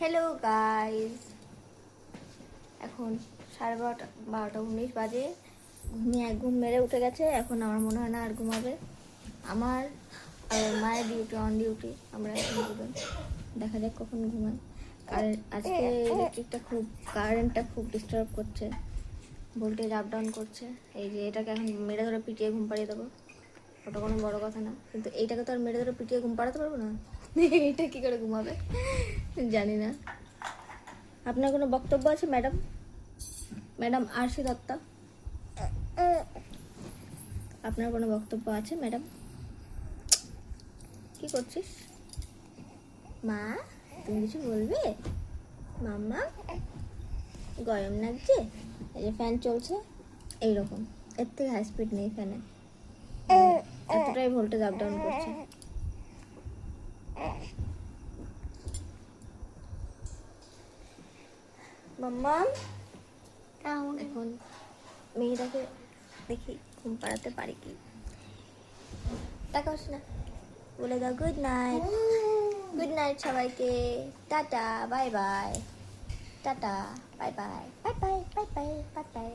Hello guys, এখন 12:30 বাজে। ঘুম মেরে উঠে গেছে। এখন আমার মনে হয় না আর ঘুমাবে। আমার আর মায়ের ডিউটি অন ডিউটি, আমরা এখন দুজন। দেখা যাক কখন ঘুমাই। আজকে কারেন্টটা খুব ডিস্টার্ব করছে, ভোল্টেজ আপ ডাউন করছে। এই যে এটাকে এখন মেরে ধরে পিটিয়ে ঘুম পাড়িয়ে দেবো, ওটা কোনো বড় কথা না। কিন্তু এইটাকে তো আর মেরে ধরে পিটিয়ে ঘুম পাড়াতে পারবো না। এটা কী করে ঘুমাবে জানি না। আপনার কোনো বক্তব্য আছে ম্যাডাম? ম্যাডাম আরশি দত্তা, আপনার কোনো বক্তব্য আছে ম্যাডাম? কি করছিস মা? তুমি কিছু বলবে? মাম্মা গরম লাগছে? এই যে ফ্যান চলছে এইরকম, এর থেকে হাই স্পিড নেই ফ্যানে, এতটাই ভোল্টেজ আপ ডাউন করছে। মাম্মা এখন মেয়েটাকে দেখি ঘুম পাড়াতে পারি কি। তাকাস না, বলে দাও গুড নাইট। গুড নাইট সবাইকে, tata bye bye, tata bye bye, bye bye, bye bye, bye bye.